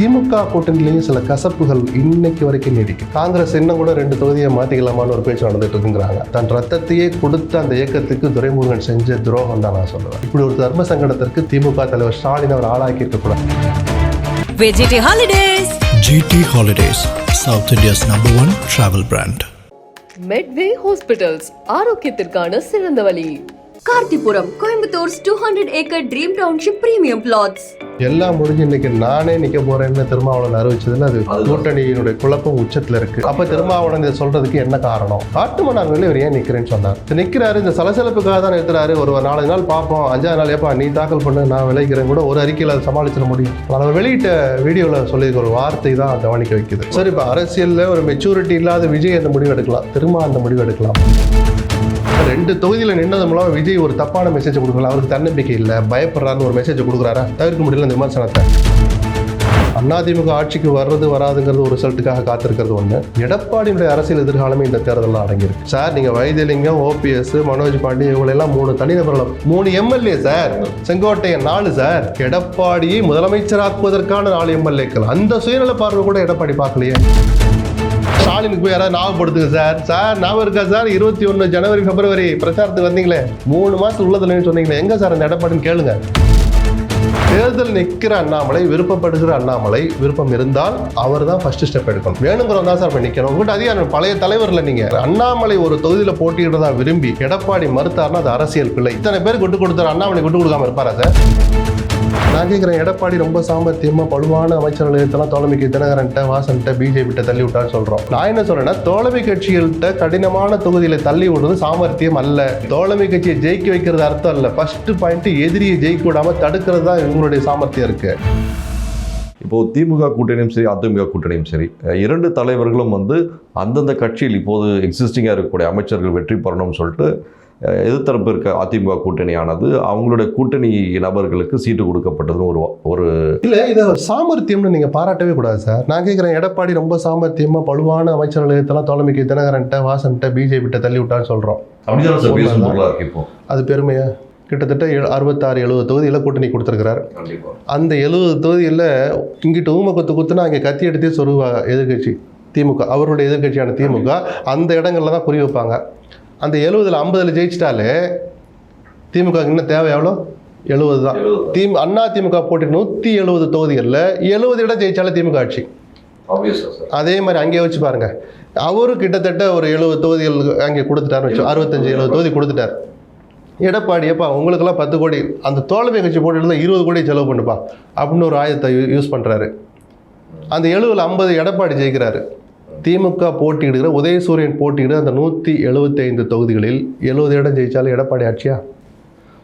திமுக கூட்டணியிலையும் சில கசப்புகள் இன்னைக்கு வரைக்கும் நீடிக்கும். காங்கிரஸ் இன்னும் கூட 2 தொகுதியை மாற்றிக்கலாமான்னு ஒரு பேச்சு நடந்துட்டு இருக்குங்கிறாங்க. தன் ரத்தத்தையே கொடுத்த அந்த இயக்கத்துக்கு துரைமுருகன் செஞ்ச துரோகம் தான் நான் சொல்லுவேன். இப்படி ஒரு தர்ம சங்கடத்திற்கு திமுக தலைவர் ஸ்டாலின் அவர் ஆளாக்கி இருக்கக்கூடாது. GT Holidays. GT Holidays, South India's #1 travel brand. Medway Hospitals, ஆரோக்கியத்திற்கான சிறந்த வழி. கார்த்திபுரம், Coimbatore's 200-acre Dream Township Premium Plots. எல்லாம் முடிஞ்சு இன்னைக்கு நானே நிக்க போறேன்னு திருமாவளவன் அறிவிச்சதுல அது கூட்டணியினுடைய குழப்பம் உச்சத்துல இருக்கு. அப்ப திருமாவளவன் இதை சொல்றதுக்கு என்ன காரணம்? காட்டுமன்னார்ல இவர் ஏன் நிக்கிறேன்னு சொன்னார். நிக்கிறாரு, இந்த சலசலப்புக்காக தான் நிறுத்துறாரு. ஒரு 4 நாள் பார்ப்போம், 5ஆவது நாள் ஏப்பா நீ தாக்கல் பண்ணு, நான் விளைக்கிறேன் கூட ஒரு அறிக்கையில் அதை சமாளிச்சிட முடியும். அவர் வெளியிட்ட வீடியோவில் சொல்லியிருக்க ஒரு வார்த்தை தான் கவனிக்க வைக்குது. சரி, இப்போ அரசியலில் ஒரு மெச்சூரிட்டி இல்லாத விஜய் அந்த முடிவு எடுக்கலாம், திரும்ப அந்த முடிவு எடுக்கலாம். 2 தொகுதியில் நின்னது மூலம் விஜய் ஒரு தப்பான மெசேஜ் கொடுக்கலாம். அவருக்கு தன்னம்பிக்கை இல்லை, பயப்படுறாருன்னு ஒரு மெசேஜ் கொடுக்குறாரா? தவிர்க்க முடியல இந்த விமர்சனத்தை. அதிமுக ஆட்சிக்கு வர்றது வராதுங்கிறது ஒரு ரிசல்ட்டுக்காக காத்திருக்கிறது ஒன்று. எடப்பாடியுடைய அரசியல் எதிர்காலமே இந்த தேர்தலில் அடங்கியிருக்கு. சார், நீங்கள் வைத்தியலிங்கம், OPS, மனோஜ் பாண்டி இவங்களெல்லாம் 3 தனிநபர்கள், 3 MLA சார். செங்கோட்டையன் 4 சார். எடப்பாடியை முதலமைச்சராக்குவதற்கான 4 MLAக்கள். அந்த சுயநல பார்வை கூட எடப்பாடி பார்க்கலையே. ஸ்டாலினுக்கு போய் யாராவது ஞாபகப்படுத்துங்க சார். சார் ஞாபகம் இருக்கா சார்? 21 ஜனவரி பிப்ரவரி பிரச்சாரத்துக்கு வந்தீங்களே, 3 மாசம் உள்ளதுலன்னு சொன்னீங்களே, எங்க சார் அந்த எடப்பாடின்னு கேளுங்க. தேர்தல் நிற்கிற அண்ணாமலை, விருப்பப்படுகிற அண்ணாமலை, விருப்பம் இருந்தால் அவர் தான் ஃபர்ஸ்ட் ஸ்டெப் எடுக்கணும். வேணுங்கிறவங்க தான் சார் போய் நிற்கணும். உங்கள்கிட்ட அதிகாரம் பழைய தலைவரில் நீங்க அண்ணாமலை ஒரு தொகுதியில் போட்டியிடுறதா விரும்பி எடப்பாடி மறுத்தாருன்னா அது அரசியல் பிள்ளை. இத்தனை பேர் விட்டு கொடுத்தாரு, அண்ணாமலை விட்டு கொடுக்காம இருப்பாரா சார்? நான் கேட்குறேன், எடப்பாடி ரொம்ப சாமர்த்தியமா பழுவான அமைச்சர்கள் எடுத்தலாம் தோழமைக்கு தினகரன்ட்ட, வாசன்ட்ட, பிஜேபிட்ட தள்ளி விட்டான்னு சொல்றோம். நான் என்ன சொல்றேன்னா, தோழமை கட்சிகள்கிட்ட கடினமான தொகுதியில தள்ளி விடுறது சாமர்த்தியம் அல்ல. தோழமை கட்சியை ஜெயிக்க வைக்கிறது அர்த்தம் அல்ல. ஃபர்ஸ்ட் பாயிண்ட், எதிரியை ஜெயிக்க விடாம தடுக்கிறது தான் இவங்களுடைய சாமர்த்தியம் இருக்கு. இப்போது திமுக கூட்டணியும் சரி, அதிமுக கூட்டணியும் சரி, 2 தலைவர்களும் அந்தந்த கட்சியில் இப்போது எக்ஸிஸ்டிங்காக இருக்கக்கூடிய அமைச்சர்கள் வெற்றி பெறணும்னு சொல்லிட்டு எதிர்த்தரப்பு இருக்க அதிமுக கூட்டணியானது அவங்களுடைய கூட்டணி நபர்களுக்கு சீட்டு கொடுக்கப்பட்டதுன்னு ஒரு இல்லை, இதை சாமர்த்தியம்னு நீங்கள் பாராட்டவே கூடாது சார். நான் கேட்குறேன், எடப்பாடி ரொம்ப சாமர்த்தியமாக பழுவான அமைச்சர்கள் எடுத்தலாம் தோழமைக்கு தினகரன்ட்ட, வாசன்ட்ட, பிஜேபிட்ட தள்ளி விட்டான்னு சொல்கிறோம். இப்போ அது பெருமையா? கிட்டத்தட்ட 66-70 தொகுதியில் கூட்டணி கொடுத்துருக்கிறார். அந்த 70 தொகுதியில் இங்கிட்டு ஊமக்கத்து குத்துனா அங்கே கத்தி எடுத்தே சொருவாங்க எதிர்கட்சி திமுக. அவருடைய எதிர்கட்சியான திமுக அந்த இடங்கள்ல தான் குறி வைப்பாங்க. அந்த 70ல் 50 ஜெயிச்சிட்டாலே திமுக இன்னும் தேவை எவ்வளோ? 70 தான். அண்ணா திமுக போட்டி 170 தொகுதிகளில் 70 இடம் ஜெயிச்சாலே திமுக ஆட்சி. அதே மாதிரி அங்கே வச்சு பாருங்க, அவரு கிட்டத்தட்ட ஒரு 70 தொகுதிகள் அங்கே கொடுத்துட்டாருன்னு வச்சு, 65-70 தொகுதி கொடுத்துட்டார். எடப்பாடி, எப்பா உங்களுக்கெல்லாம் 10 கோடி, அந்த தோழமை கட்சி போட்டியில் 20 கோடி செலவு பண்ணுப்பா அப்படின்னு ஒரு ஆயுதத்தை யூஸ் பண்ணுறாரு. அந்த 70ல் 50 எடப்பாடி ஜெயிக்கிறாரு. திமுக போட்டியிடுகிற, உதயசூரியன் போட்டியிடுற அந்த 175 தொகுதிகளில் 70 இடம் ஜெயிச்சாலும் எடப்பாடி ஆட்சியா?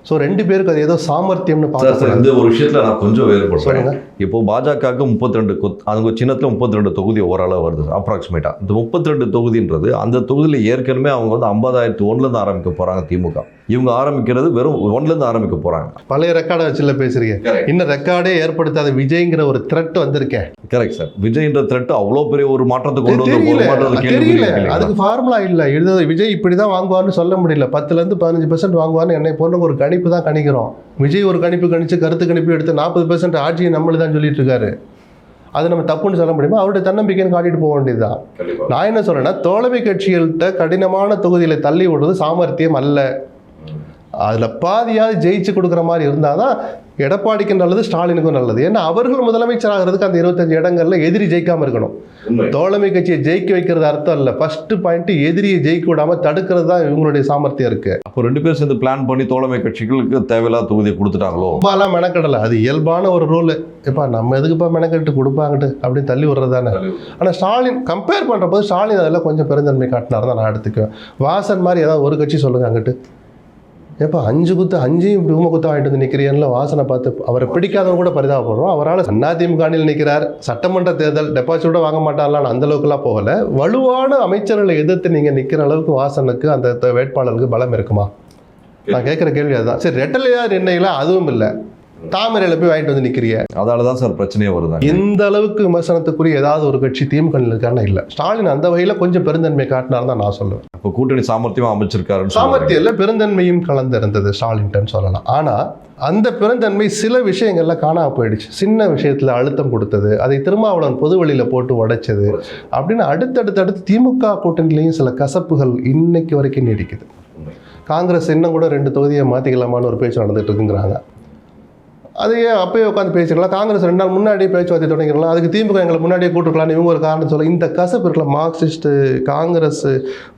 ஸோ 2 பேருக்கு அது ஏதோ சாமர்த்தியம்னு பார்க்க. இந்த ஒரு விஷயத்தில் நான் கொஞ்சம் வேறுபடுறேன். இப்போ பாஜகவுக்கு 32 அவங்க சின்னத்தில் 32 தொகுதி ஓரளவு வருது அப்ராக்சிமேட்டாக. இந்த 32 தொகுதின்றது அந்த தொகுதியில் ஏற்கனவே அவங்க 50,001 ஆரம்பிக்க போகிறாங்க. திமுக இவங்க ஆரம்பிக்கிறது வெறும் 1 ஆரம்பிக்க போகிறாங்க. பழைய ரெக்கார்டை வச்சுல பேசுறீங்க. இன்னும் ரெக்கார்டே ஏற்படுத்தாத விஜய்ங்கிற ஒரு த்ரெட் வந்திருக்கேன். Correct sir. விஜய்ன்ற த்ரெட் அவ்வளோ பெரிய ஒரு மாற்றத்தை கொண்டு வந்து தெரியல. அதுக்கு ஃபார்முலா இல்லை. விஜய் இப்படி தான் வாங்குவார்னு சொல்ல முடியல. 10% 15% வாங்குவார்னு என்னை போன்ற ஒரு கணிப்பு தான் கணிக்கிறோம். விஜய் ஒரு கணிப்பு கணிச்சு, கருத்து கணிப்பு எடுத்து 40% ஆட்சியை நம்மளு தான் சொல்லிட்டு இருக்காரு. அது நம்ம தப்புன்னு சொல்ல முடியுமா? அவருடைய தன்னம்பிக்கைன்னு காட்டிட்டு போக வேண்டியதுதான். நான் என்ன சொல்றேன்னா, தோழமை கட்சிகள்கிட்ட கடினமான தொகுதியில தள்ளி விடுறது சாமர்த்தியம் அல்ல. அதில் பாதியாவது ஜெயிச்சு கொடுக்குற மாதிரி இருந்தால் தான் எடப்பாடிக்கும் நல்லது, ஸ்டாலினுக்கும் நல்லது. ஏன்னா அவர்கள் முதலமைச்சர் ஆகிறதுக்கு அந்த 25 இடங்கள்ல எதிரி ஜெயிக்காமல் இருக்கணும். தோழமை கட்சியை ஜெயிக்க வைக்கிறது அர்த்தம் இல்லை. ஃபர்ஸ்ட் பாயிண்ட், எதிரியை ஜெயிக்க விடாமல் தடுக்கிறது தான் இவங்களுடைய சாமர்த்தியம் இருக்கு. அப்போ 2 பேர் சேர்ந்து பிளான் பண்ணி தோழமை கட்சிகளுக்கு தேவையில்லாத தொகுதியை கொடுத்துட்டாங்களோ? ரொம்பலாம் மெனக்கடலை. அது இயல்பான ஒரு ரோல். எப்பா நம்ம எதுக்குப்பா மெனக்கட்டு கொடுப்பாங்கட்டு அப்படின்னு தள்ளி விடுறதானே. ஆனால் ஸ்டாலின் கம்பேர் பண்ணுறப்போது ஸ்டாலின் அதெல்லாம் கொஞ்சம் பெருந்தன்மை காட்டினார் தான் நான் எடுத்துக்குவேன். வாசன் மாதிரி ஏதாவது ஒரு கட்சி சொல்லுங்க அங்கிட்டு. ஏப்பா 5 குத்து 5 இப்படி குத்தா வாங்கிட்டு வந்து நிற்கிறீன்ல வாசனை பார்த்து அவரை பிடிக்காதவங்க கூட பரிதாபப்படுறோம். அவரால் அதிமுக அணியில் நிற்கிறார். சட்டமன்ற தேர்தல் டெபாசிட்டோட வாங்க மாட்டாங்களான்னு அந்த அளவுக்குலாம் போகல. வலுவான அமைச்சர்களை எதிர்த்து நீங்கள் நிற்கிற அளவுக்கு வாசனுக்கு அந்த வேட்பாளருக்கு பலம் இருக்குமா? நான் கேட்குற கேள்வி அதுதான். சரி, ரெட்டலையா நிர்ணயிலாம் அதுவும் இல்லை. தாமரையில் போய் வாங்கிட்டு வந்து நிற்கிறிய. அதால தான் சார் பிரச்சனையே வருதாங்க. இந்த அளவுக்கு விமர்சனத்துக்குரிய ஏதாவது ஒரு கட்சி திமுக இருக்காருன்னா இல்லை. ஸ்டாலின் அந்த வகையில் கொஞ்சம் பெருந்தன்மை காட்டினார் தான் நான் சொல்லுவேன். இப்போ கூட்டணி சாமர்த்தியமாக அமைச்சிருக்காருன்னு சாமர்த்தியம் பெருந்தன்மையும் கலந்திருந்தது ஸ்டாலின்ட்டு சொல்லலாம். ஆனால் அந்த பெருந்தன்மை சில விஷயங்கள்ல காணாம போயிடுச்சு. சின்ன விஷயத்தில் அழுத்தம் கொடுத்தது, அதை திருமாவளவன் பொது வழியில் போட்டு உடைச்சது அப்படின்னு அடுத்தடுத்து திமுக கூட்டணியிலையும் சில கசப்புகள் இன்னைக்கு வரைக்கும் நீடிக்குது. காங்கிரஸ் இன்னும் கூட 2 தொகுதியை மாற்றிக்கலாமான்னு ஒரு பேச்சு நடந்துட்டு இருக்குங்கிறாங்க. அதையே அப்பயே உட்காந்து பேசிக்கலாம். காங்கிரஸ் 2 நாள் முன்னாடியே பேச்சுவார்த்தை தொடங்கிடலாம். அதுக்கு திமுக எங்களை முன்னாடியே கூட்டுக்கலாம்னு இவங்க ஒரு காரணம் சொல்ல. இந்த கசப்பு இருக்கலாம். மார்க்சிஸ்ட்டு, காங்கிரஸ்,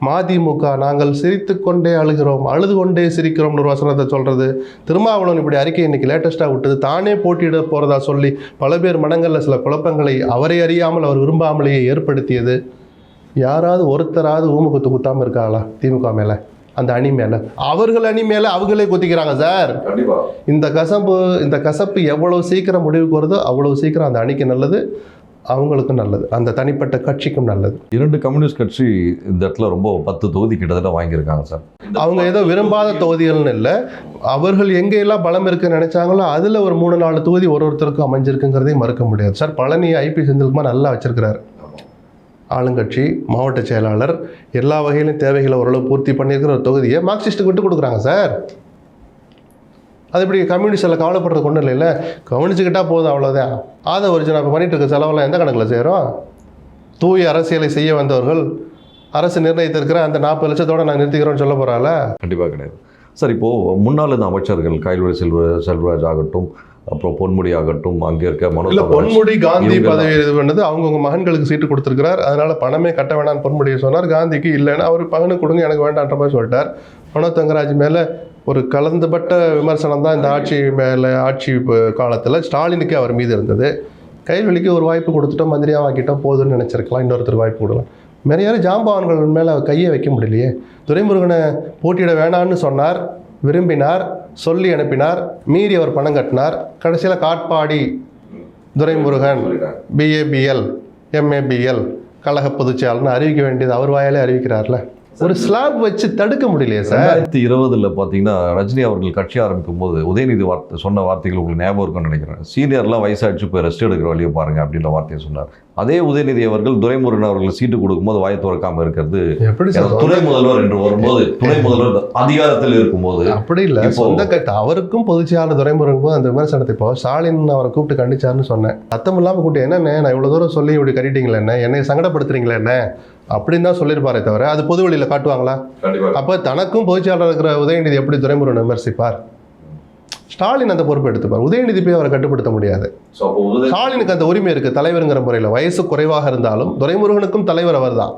மதிமுக நாங்கள் சிரித்து கொண்டே அழுகிறோம், அழுது கொண்டே சிரிக்கிறோம்னு ஒரு வசனத்தை சொல்கிறது. திருமாவளவன் இப்படி அறிக்கை இன்னைக்கு லேட்டஸ்ட்டாக விட்டது. தானே போட்டியிட போகிறதா சொல்லி பல பேர் மனங்களில் சில குழப்பங்களை அவரை அறியாமல் அவர் விரும்பாமலேயே ஏற்படுத்தியது. யாராவது ஒருத்தராவது ஊமுகத்து குத்தாமல் இருக்காங்களா திமுக மேலே, அந்த அணி மேலே? அவர்கள் அணி மேலே அவங்களே குத்திக்கிறாங்க சார். இந்த கசப்பு எவ்வளவு சீக்கிரம் முடிவுக்கு வருதோ அவ்வளவு சீக்கிரம் அந்த அணிக்கு நல்லது, அவங்களுக்கும் நல்லது, அந்த தனிப்பட்ட கட்சிக்கும் நல்லது. 2 கம்யூனிஸ்ட் கட்சி இந்த இடத்துல ரொம்ப 10 தொகுதி கிட்டத்தட்ட வாங்கியிருக்காங்க சார். அவங்க ஏதோ விரும்பாத தொகுதிகள்னு இல்லை, அவர்கள் எங்கெல்லாம் பலம் இருக்குன்னு நினைச்சாங்களோ அதில் ஒரு 3-4 தொகுதி ஒருத்தருக்கும் அமைஞ்சிருக்குங்கிறதையும் மறுக்க முடியாது சார். பழனி ஐபி செந்தில்குமார் நல்லா வச்சிருக்கிறாரு. ஆளுங்கட்சி, மாவட்ட செயலாளர், எல்லா வகையிலும் தேவைகளை ஓரளவு பூர்த்தி பண்ணியிருக்கிற ஒரு தொகுதியை மார்க்சிஸ்ட்டுக்கு விட்டு கொடுக்குறாங்க சார். அது இப்படி கம்யூனிஸ்டில் கவலைப்படுறது ஒன்றும் இல்லை. கவனிச்சுக்கிட்டால் போதும், அவ்வளோதான். ஆத ஒரிஜினல் இப்போ பண்ணிட்டு இருக்க செலவெல்லாம் எந்த கணக்கில் செய்கிறோம்? தூய அரசியலை செய்ய வந்தவர்கள் அரசு நிர்ணயித்திருக்கிற அந்த 40 லட்சத்தோடு நாங்கள் நிறுத்திக்கிறோம்னு சொல்ல போகிறால? கண்டிப்பாக கிடையாது சார். இப்போது முன்னாள் இந்த அமைச்சர்கள் கைல்வெளி செல்வராஜ் ஆகட்டும், அப்புறம் பொன்முடி ஆகட்டும், அங்கே இருக்க இல்லை பொன்முடி காந்தி பதவி இது பண்ணது அவங்கவுங்க மகன்களுக்கு சீட்டு கொடுத்துருக்கிறார். அதனால் பணமே கட்ட வேணான்னு பொன்முடியை சொன்னார். காந்திக்கு இல்லைன்னா அவர் பகனுக்கு கொடுங்க, எனக்கு வேண்டான்ற மாதிரி சொல்லிட்டார். மனோ தங்கராஜ் மேலே ஒரு கலந்துபட்ட விமர்சனம் தான் இந்த ஆட்சி மேலே, ஆட்சி காலத்தில் ஸ்டாலினுக்கு அவர் மீது இருந்தது. கைல்வெளிக்கு ஒரு வாய்ப்பு கொடுத்துட்டோம், மந்திரியாக ஆக்கிட்டோம், போதுன்னு நினச்சிருக்கலாம். இன்னொருத்தர் வாய்ப்பு கொடுக்கலாம். நிறைய ஜாம்பவான்கள் மேலே கையை வைக்க முடியலையே. துரைமுருகனை போட்டியிட வேணான்னு சொன்னார், விரும்பினார், சொல்லி அனுப்பினார், மீறி அவர் பணம் கட்டினார். கடைசியில் காட்பாடி துரைமுருகன் BABL MABL கழக பொதுச்செயலாளர்னு அறிவிக்க வேண்டியது அவர் வாயாலே அறிவிக்கிறார்ல. ஒரு ஸ்லாப் வச்சு தடுக்க முடியலையே சார். 2020 பார்த்தீங்கன்னா ரஜினி அவர்கள் கட்சி ஆரம்பிக்கும் போது உதயநிதி சொன்ன வார்த்தைகள் உங்களுக்கு ஞாபகம் இருக்குன்னு நினைக்கிறேன். சீனியர்லாம் வயசாகிடுச்சு, போய் ரெஸ்ட் எடுக்கிற வழியை பாருங்க அப்படின்ற வார்த்தையை சொன்னார். அதே உதயநிதி அவர்கள் துரைமுருகன் அவர்கள் சீட்டு கொடுக்கும்போது வாயை திறக்காம இருக்கிறது எப்படி துணை முதல்வர் என்று வரும்போது, துணை முதல்வர் அதிகாரத்தில் இருக்கும்போது அப்படி இல்லை. சொந்த கட்சி அவருக்கும் பொதுச்செயலாளர் துரைமுருகன் போது அந்த விமர்சனத்தை இப்போ ஸ்டாலின் அவரை கூப்பிட்டு கண்டிச்சாருன்னு சொன்னேன். சத்தம் இல்லாமல் கூப்பிட்டு என்னென்ன நான் இவ்வளோ தூரம் சொல்லி இப்படி கட்டிட்டீங்களே, என்ன என்னை சங்கடப்படுத்துறீங்களே என்ன அப்படின்னு தான் சொல்லியிருப்பாரே தவிர அது பொது வழியில் காட்டுவாங்களா? அப்போ தனக்கும் பொதுச்செயலாளர் இருக்கிற உதயநிதி எப்படி துரைமுருகன் விமர்சிப்பார்? ஸ்டாலின் அந்த பொறுப்பை எடுத்துப்பார். உதயநிதி போய் அவரை கட்டுப்படுத்த முடியாது. ஸ்டாலினுக்கு அந்த உரிமை இருக்குது தலைவருங்கிற முறையில். வயசு குறைவாக இருந்தாலும் துரைமுருகனுக்கும் தலைவர் அவர் தான்.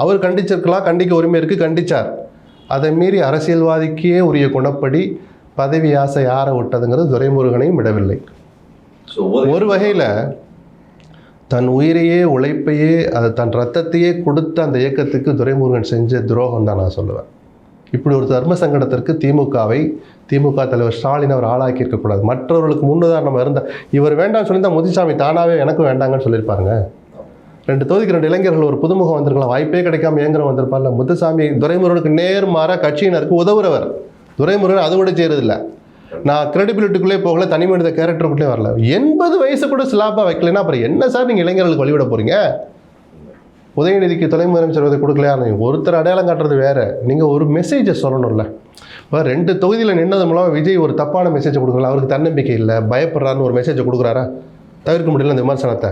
அவர் கண்டிச்சிருக்கலாம், கண்டிக்க உரிமை இருக்குது, கண்டிச்சார். அதை மீறி அரசியல்வாதிக்கே உரிய குணப்படி பதவி ஆசை யாரை விட்டதுங்கிறது துரைமுருகனையும் விடவில்லை. ஒரு வகையில் தன் உயிரையே, உழைப்பையே, அது தன் ரத்தத்தையே கொடுத்த அந்த இயக்கத்துக்கு துரைமுருகன் செஞ்ச துரோகம் தான் நான் சொல்லுவேன். இப்படி ஒரு தர்ம சங்கடத்திற்கு திமுக தலைவர் ஸ்டாலின் அவர் ஆளாக்கி இருக்கக்கூடாது. மற்றவர்களுக்கு முன்னுதாரணமாக இருந்தால் இவர் வேண்டாம்னு சொல்லியிருந்தால் முத்துசாமி தானாகவே எனக்கும் வேண்டாங்கன்னு சொல்லியிருப்பாருங்க. 2 தொகுதிக்கு 2 இளைஞர்கள் ஒரு புதுமுகம் வந்திருக்கலாம், வாய்ப்பே கிடைக்காம ஏங்குறவங்க வந்திருப்பார்ல. முத்துசாமி துரைமுருகனுக்கு நேர்மாறாக கட்சியினருக்கு உதவுறவர். துரைமுருகன் அதை விட செய்யறதில்லை. நான் கிரெடிபிலிட்டிக்குள்ளே போகல, தனி மனித கேரக்டருக்குள்ளே வரல. 80 வயசு கூட ஸ்லாப்பாக வைக்கலைன்னா அப்புறம் என்ன சார் நீங்கள் இளைஞர்களுக்கு வழிவிட போகிறீங்க? உதயநிதிக்கு தொலை முதலமைச்சர் விருது கொடுக்கலையா? ஒருத்தர் அடையாளம் காட்டுறது வேறு. நீங்கள் ஒரு மெசேஜை சொல்லணும்ல. இப்போ 2 தொகுதியில் நின்னது மூலம் விஜய் ஒரு தப்பான மெசேஜை கொடுக்கல. அவருக்கு தன்னம்பிக்கை இல்லை, பயப்படுறாருன்னு ஒரு மெசேஜை கொடுக்குறாரா? தவிர்க்க முடியல அந்த விமர்சனத்தை.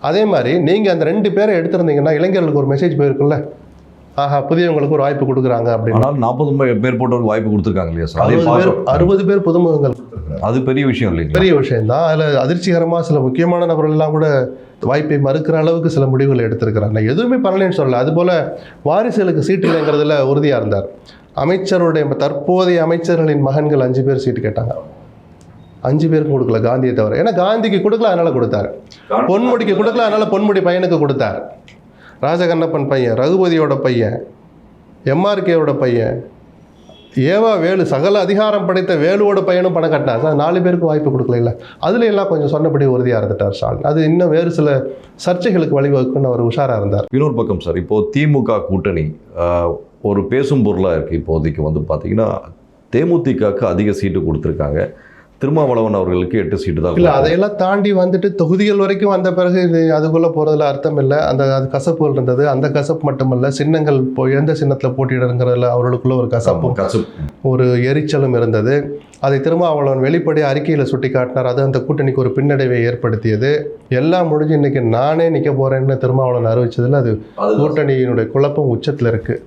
அதே மாதிரி நீங்கள் அந்த 2 பேரை எடுத்திருந்தீங்கன்னா இளைஞர்களுக்கு ஒரு மெசேஜ் போயிருக்குல்ல, ஆஹா புதியவங்களுக்கு ஒரு வாய்ப்பு கொடுக்குறாங்க அப்படின்னு. 40 பேர் போட்டவருக்கு வாய்ப்பு கொடுத்துருக்காங்க இல்லையா சார்? 60 பேர் புதுமுகங்கள். அது பெரிய விஷயம் இல்லைங்க? பெரிய விஷயம் தான். அதில் அதிர்ச்சிகரமாக சில முக்கியமான நபர்கள்லாம் கூட வாய்ப்பை மறுக்கிற அளவுக்கு சில முடிவுகளை எடுத்திருக்கிறாங்க. எதுவுமே பண்ணலன்னு சொல்லலை. அதுபோல் வாரிசுகளுக்கு சீட்டு இல்லைங்கிறதுல உறுதியாக இருந்தார். அமைச்சருடைய தற்போதைய அமைச்சர்களின் மகன்கள் 5 பேர் சீட்டு கேட்டாங்க. 5 பேருக்கும் கொடுக்கல, காந்தியை தவிர. ஏன்னா காந்திக்கு கொடுக்கல, அதனால் கொடுத்தாரு. பொன்முடிக்கு கொடுக்கல, அதனால் பொன்முடி பையனுக்கு கொடுத்தார். ராஜகண்ணப்பன் பையன், ரகுபதியோட பையன், MRKயோட பையன், ஏவா வேலு, சகல அதிகாரம் படைத்த வேலுவோட பையனும் பணம் கட்டினார். சார் 4 பேருக்கு வாய்ப்பு கொடுக்கல. இல்லை அதில் எல்லாம் கொஞ்சம் சொன்னபடி உறுதியாக இருந்துட்டார் ஸ்டாலின். அது இன்னும் வேறு சில சர்ச்சைகளுக்கு வழிவகுக்குன்னு அவர் உஷாராக இருந்தார். இன்னொரு பக்கம் சார், இப்போது திமுக கூட்டணி ஒரு பேசும் பொருளாக இருக்குது. இப்போதைக்கு வந்து பார்த்திங்கன்னா தேமுதிகவுக்கு அதிக சீட்டு கொடுத்துருக்காங்க. திருமாவளவன் அவர்களுக்கு 8 சீட்டு தான். இல்லை, அதையெல்லாம் தாண்டி வந்துட்டு தொகுதிகள் வரைக்கும் வந்த பிறகு இது அதுக்குள்ளே போகிறதுல அர்த்தம் இல்லை. அது கசப்புகள் இருந்தது. அந்த கசப்பு மட்டுமல்ல, சின்னங்கள் எந்த சின்னத்தில் போட்டியிடுங்கிறதுல அவர்களுக்குள்ள ஒரு கசப்பும் ஒரு எரிச்சலும் இருந்தது. அதை திருமாவளவன் வெளிப்படையாக அறிக்கையில் சுட்டி காட்டினார். அது அந்த கூட்டணிக்கு ஒரு பின்னடைவை ஏற்படுத்தியது. எல்லாம் முடிஞ்சு இன்னைக்கு நானே நிற்க போகிறேன்னு திருமாவளவன் அறிவிச்சதில் அது கூட்டணியினுடைய குழப்பம் உச்சத்தில் இருக்குது.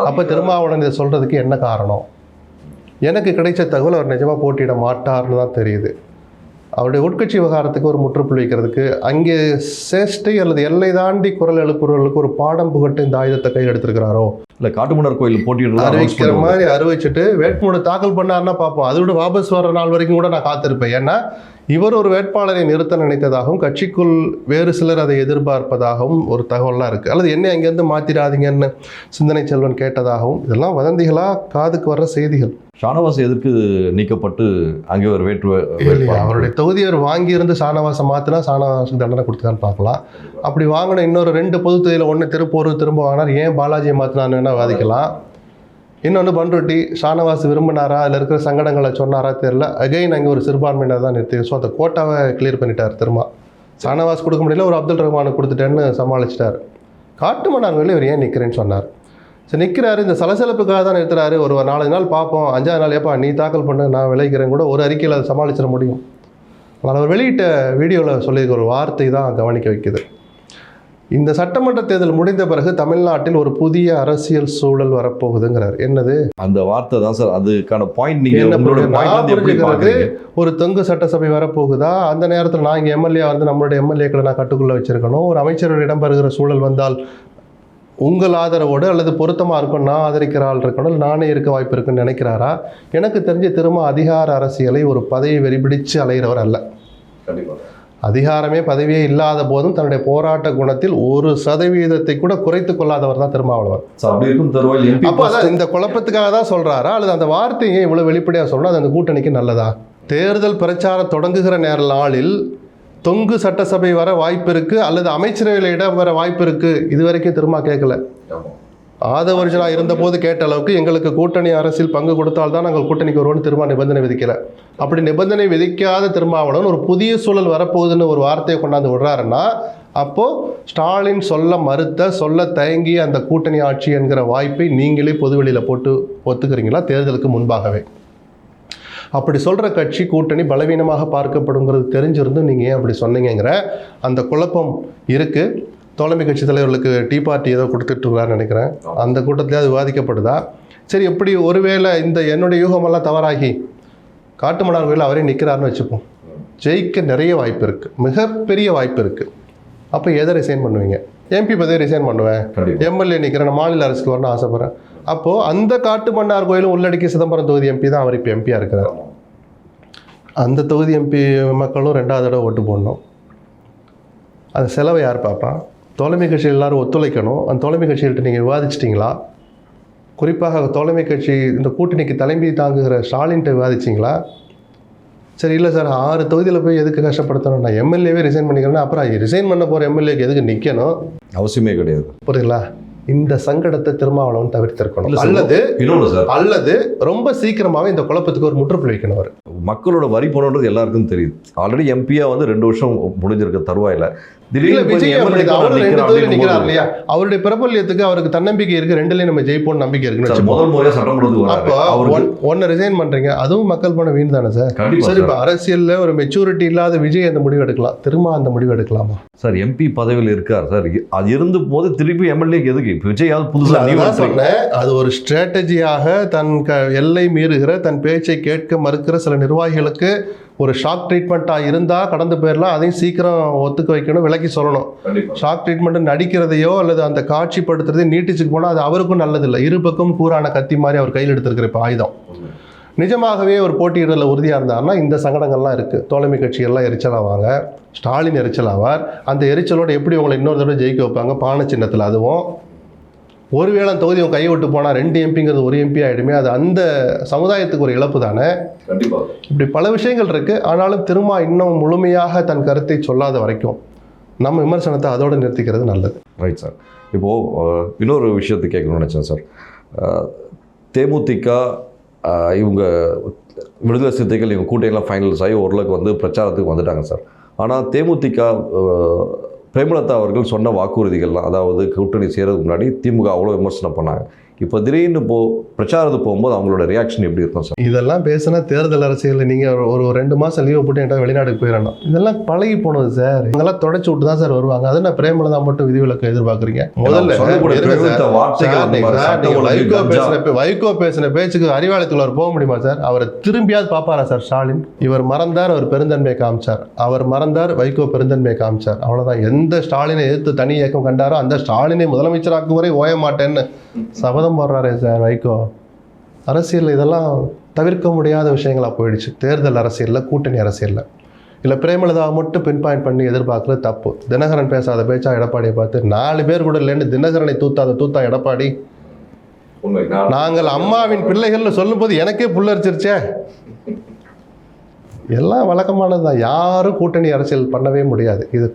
அப்போ திருமாவளவன் இதை சொல்கிறதுக்கு என்ன காரணம்? எனக்கு கிடைச்ச தகவல் அவர் நிஜமாக போட்டியிட மாட்டார்னு தான் தெரியுது. அவருடைய உட்கட்சி விவகாரத்துக்கு ஒரு முற்றுப்புள்ளி வைக்கிறதுக்கு அங்கே சேஷ்டை அல்லது எல்லை தாண்டி குரல் எழுப்புறவர்களுக்கு ஒரு பாடம் புகட்டு இந்த ஆயுதத்தை கையில் எடுத்திருக்கிறாரோ? இல்லை, காட்டுமன்னார் கோயில் போட்டியிட அறிவிக்கிற மாதிரி அறிவிச்சுட்டு வேட்புமனு தாக்கல் பண்ணாருன்னா பார்ப்போம். அதை விட வாபஸ் வர நாள் வரைக்கும் கூட நான் காத்திருப்பேன். ஏன்னா இவர் ஒரு வேட்பாளரை நிறுத்த நினைத்ததாகவும் கட்சிக்குள் வேறு சிலர் அதை எதிர்பார்ப்பதாகவும் ஒரு தகவல்லாம் இருக்குது. அல்லது என்னை அங்கேருந்து மாற்றிடாதீங்கன்னு சிந்தனை செல்வன் கேட்டதாகவும் இதெல்லாம் வதந்திகளாக காதுக்கு வர்ற செய்திகள். ஷானவாஸ் எதற்கு நீக்கப்பட்டு அங்கே ஒரு அவருடைய தொகுதியை வாங்கியிருந்து ஷானவாசை மாற்றினா ஷானவாஸுக்கு தண்டனை கொடுத்துக்கான்னு பார்க்கலாம். அப்படி வாங்கின இன்னொரு 2 பொது தொகுதியில் ஒன்று திருப்பூர் திரும்ப வாங்கினார். ஏன் பாலாஜியை மாற்றினான்னு வாதிக்கலாம். இன்னொன்று பண்ருட்டி ஷானவாஸ் விரும்பினாரா, அதில் இருக்கிற சங்கடங்களை சொன்னாரா தெரியல. அகைன் அங்கே ஒரு சிறுபான்மையினர் தான் நிறுத்தி ஸோ அந்த கோட்டாவை கிளியர் பண்ணிட்டார். திரும்ப ஷானவாஸ் கொடுக்க முடியல, ஒரு அப்துல் ரஹ்மானை கொடுத்துட்டேன்னு சமாளிச்சிட்டார். காட்டுமன்னார் கோயிலில் இவர் ஏன் நிற்கிறேன்னு சொன்னார். சரி, நிற்கிறாரு, இந்த சலசலப்புக்காக தான் நிறுத்துறாரு. ஒரு 4 நாள் பார்ப்போம், 5ஆவது நாள் ஏப்பா நீ தாக்கல் பண்ணு, நான் விளைக்கிறேன் கூட ஒரு அறிக்கையில் அதை சமாளிச்சிட முடியும். ஆனால் அவர் வெளியிட்ட வீடியோவில் சொல்லியிருக்க ஒரு வார்த்தை தான் கவனிக்க வைக்குது. இந்த சட்டமன்ற தேர்தல் முடிந்த பிறகு தமிழ்நாட்டில் ஒரு புதிய அரசியல் சூழல் வரப்போகுதுங்கிறார். என்னது அந்த வார்த்தை தான் சார். அதுக்கான பாயிண்ட் நீங்க ஒரு தொங்கு சட்டசபை வரப்போகுதா? அந்த நேரத்தில் நான் இங்கே எம்எல்ஏ வந்து நம்மளுடைய எம்எல்ஏக்களை நான் கட்டுக்குள்ளே வச்சிருக்கணும். ஒரு அமைச்சர்கள் இடம்பெறுகிற சூழல் வந்தால் உங்கள் ஆதரவோடு அல்லது பொருத்தமாக இருக்கும், நான் ஆதரிக்கிற ஆள் இருக்கணும், நானே இருக்க வாய்ப்பு இருக்குன்னு நினைக்கிறாரா? எனக்கு தெரிஞ்ச திரும்ப அதிகார அரசியலை ஒரு பதவி வெறிபிடிச்சு அலைகிறவர் அல்ல. அதிகாரமே பதவியே இல்லாத போதும் தன்னுடைய போராட்ட குணத்தில் 1% கூட குறைத்து கொள்ளாதவர் தான் திருமாவளவன். அப்போ அதான் இந்த குழப்பத்துக்காக தான் சொல்றாரா, அல்லது அந்த வார்த்தையை இவ்வளவு வெளிப்படையாக சொல்றா அது அந்த கூட்டணிக்கு நல்லதா? தேர்தல் பிரச்சாரம் தொடங்குகிற நாளில் தொங்கு சட்டசபை வர வாய்ப்பு இருக்கு அல்லது அமைச்சரவையில் இடம் வர வாய்ப்பு இருக்கு, இது வரைக்கும் திரும்ப கேட்கல. ஆதவர்ஜனாக இருந்தபோது கேட்ட அளவுக்கு எங்களுக்கு கூட்டணி அரசில் பங்கு கொடுத்தால்தான் நாங்கள் கூட்டணிக்கு வருவோம்னு திரும்ப நிபந்தனை விதிக்கல. அப்படி நிபந்தனை விதிக்காத திருமாவளவன் ஒரு புதிய சூழல் வரப்போகுதுன்னு ஒரு வார்த்தையை கொண்டாந்து விடுறாருன்னா அப்போது ஸ்டாலின் சொல்ல மறுத்த, சொல்ல தயங்கி அந்த கூட்டணி ஆட்சி என்கிற வாய்ப்பை நீங்களே பொதுவெளியில் போட்டு ஒத்துக்கிறீங்களா தேர்தலுக்கு முன்பாகவே? அப்படி சொல்கிற கட்சி கூட்டணி பலவீனமாக பார்க்கப்படுங்கிறது தெரிஞ்சிருந்து நீங்கள் ஏன் அப்படி சொன்னீங்கிற அந்த குழப்பம் இருக்குது. தோழமை கட்சி தலைவர்களுக்கு டீ பார்ட்டி ஏதோ கொடுத்துட்ருக்காருன்னு நினைக்கிறேன். அந்த கூட்டத்திலே அது விவாதிக்கப்படுதா? சரி, எப்படி ஒருவேளை இந்த என்னுடைய யூகமெல்லாம் தவறாகி காட்டுமன்னார் கோயிலில் அவரே நிற்கிறாருன்னு வச்சுப்போம், ஜெயிக்க நிறைய வாய்ப்பு இருக்குது, மிகப்பெரிய வாய்ப்பு இருக்குது. அப்போ எதை ரிசைன் பண்ணுவீங்க? எம்பி பதவி ரிசைன் பண்ணுவேன், எம்எல்ஏ நிற்கிறேன், நான் மாநில அரசுக்கு வரணும்னு ஆசைப்பட்றேன். அப்போது அந்த காட்டுமன்னார் கோயிலும் உள்ளடக்கி சிதம்பரம் தொகுதி எம்பி தான் அவர் இப்போ எம்பியாக இருக்கிறார். அந்த தொகுதி எம்பி மக்களும் 2வது தடவை ஓட்டு போடணும். அந்த செலவை யார் பார்ப்பா? தோழமை கட்சியில் எல்லாரும் ஒத்துழைக்கணும். அந்த தோழமை கட்சிகள்கிட்ட நீங்கள் விவாதிச்சிட்டிங்களா? குறிப்பாக தோழமை கட்சி இந்த கூட்டணிக்கு தலைமை தாங்குகிற ஸ்டாலின்கிட்ட விவாதிச்சிங்களா? சரி, இல்லை சார் 6 தொகுதியில் போய் எதுக்கு கஷ்டப்படுத்தணும், நான் எம்எல்ஏவே ரிசைன் பண்ணிக்கிறேன்னா அப்புறம் ரிசைன் பண்ண போகிற எம்எல்ஏக்கு எதுக்கு நிற்கணும்? அவசியமே கிடையாது. புரியுதுங்களா? இந்த சங்கடத்தை திருமாவளவன் தவிர்த்திருக்கணும், அல்லது ரொம்ப சீக்கிரமாகவே இந்த குழப்பத்துக்கு ஒரு முற்றுப்புள்ளி வைக்கணும். அவர் மக்களோட வரி பணம்ன்றது எல்லாருக்கும் தெரியுது. ஆல்ரெடி எம்பியா வந்து 2 வருஷம் முடிஞ்சிருக்க தருவாயில அவருடைய பிரபல்யத்துக்கு அவருக்கு தன்னம்பிக்கை இருக்கு, 2லயும் நம்ம ஜெயிப்போம் நம்பிக்கை இருக்குன்னு முதல் முறையா சட்டமன்றத்துக்கு ஒன்னு ரிசைன் பண்றீங்க, அதுவும் மக்கள் பணம் வீண் தானே சார்? சரி, இப்ப அரசியல்ல ஒரு மெச்சூரிட்டி இல்லாத விஜய் அந்த முடிவு எடுக்கலாம், திரும்ப அந்த முடிவு எடுக்கலாமா சார்? எம்பி பதவியில் இருக்கார் சார், அது இருந்த போது திருப்பி எம்எல்ஏ எதுக்கு விஜயாவது புதுசாக சொன்னேன்? அது ஒரு ஸ்ட்ராட்டஜியாக தன் எல்லை மீறுகிற, தன் பேச்சை கேட்க மறுக்கிற சில நிர்வாகிகளுக்கு ஒரு ஷாக் ட்ரீட்மெண்ட்டாக இருந்தால் கடந்து போயிடலாம். அதையும் சீக்கிரம் ஒத்துக்க வைக்கணும், விலக்கி சொல்லணும். ஷாக் ட்ரீட்மெண்ட்டு நடிக்கிறதையோ அல்லது அந்த காட்சிப்படுத்துறதையும் நீட்டிச்சுக்கு போனால் அது அவருக்கும் நல்லதில்லை. இரு பக்கம் கூரான கத்தி மாதிரி அவர் கையில் எடுத்திருக்கிற இப்போ ஆயுதம். நிஜமாகவே ஒரு போட்டியிடலில் உறுதியாக இருந்தாருன்னா இந்த சங்கடங்கள்லாம் இருக்குது. தோழமை கட்சிகள்லாம் எரிச்சலாவாங்க, ஸ்டாலின் எரிச்சலாவார். அந்த எரிச்சலோடு எப்படி உங்களை இன்னொரு தடவை ஜெயிக்க வைப்பாங்க? பானை சின்னத்தில். அதுவும் ஒருவேளை தொகுதி கையை விட்டு போனால் 2 எம்பிங்கிறது 1 எம்பி ஆகிடுமே, அது அந்த சமுதாயத்துக்கு ஒரு இழப்பு தானே. இப்படி பல விஷயங்கள் இருக்குது. ஆனாலும் திரும்ப இன்னும் முழுமையாக தன் கருத்தை சொல்லாத வரைக்கும் நம்ம விமர்சனத்தை அதோடு நிறுத்திக்கிறது நல்லது. Right sir. இப்போது இன்னொரு விஷயத்தை கேட்கணும்னு நினச்சேன் சார். தேமுதிக இவங்க விடுதலை சிறுத்தைகள் இவங்க கூட்டையெல்லாம் ஃபைனல்ஸ் ஆகி ஓரளவுக்கு வந்து பிரச்சாரத்துக்கு வந்துட்டாங்க சார். ஆனால் தேமுதிக பிரேமலதா அவர்கள் சொன்ன வாக்குறுதிகள்லாம், அதாவது கூட்டணி சேரதுக்கு முன்னாடி திமுக அவ்வளோ விமர்சனம் பண்ணாங்க. இப்போ திடீர்னு பிரச்சாரத்துக்கு போகும்போது அவங்களோட ரியாக்ஷன் எப்படி இருக்கும் சார்? இதெல்லாம் பேசினா தேர்தல் அரசியலில் நீங்கள் ஒரு 2 மாதம் லீவை போட்டு என்கிட்ட வெளிநாட்டுக்கு போயிடணும். இதெல்லாம் பழகி போனது சார். இவங்கெல்லாம் தொடச்சி விட்டு தான் சார் வருவாங்க. அது என்ன பிரேமலதா மட்டும் விதிவிலக்கு எதிர்பார்க்குறீங்க? முதல்ல வைகோ பேசின பேச்சுக்கு அறிவாலயத்தில் அவர் போக முடியுமா சார்? அவரை திரும்பியாவது பார்ப்பாரா சார் ஸ்டாலின்? இவர் மறந்தார், அவர் பெருந்தன்மையை காமிச்சார். அவர் மறந்தார், வைகோ பெருந்தன்மையை காமிச்சார். அவ்வளோதான். எந்த ஸ்டாலினை எதிர்த்து தனி இயக்கம் கண்டாரோ அந்த ஸ்டாலினை முதலமைச்சராக்கும் வரை ஓய மாட்டேன்னு சபதம் போடுறாரே சார் வைகோ. அரசியல் இதெல்லாம் தவிர்க்க முடியாத விஷயங்களாக போயிடுச்சு. தேர்தல் அரசியலில், கூட்டணி அரசியலில். இல்லை பிரேமலதாவை மட்டும் பின் பாயிண்ட் பண்ணி எதிர்பார்க்குறது தப்பு. தினகரன் பேசாத பேச்சா எடப்பாடியை பார்த்து 4 பேர் கூட இல்லைன்னு தினகரனை தூத்தா எடப்பாடி. நாங்கள் அம்மாவின் பிள்ளைகள்னு சொல்லும்போது எனக்கே புல்லரிச்சிருச்சே. எல்லாம் வழக்கமானது தான். யாரும் கூட்டணி அரசியல் பண்ணவே முடியாது. இது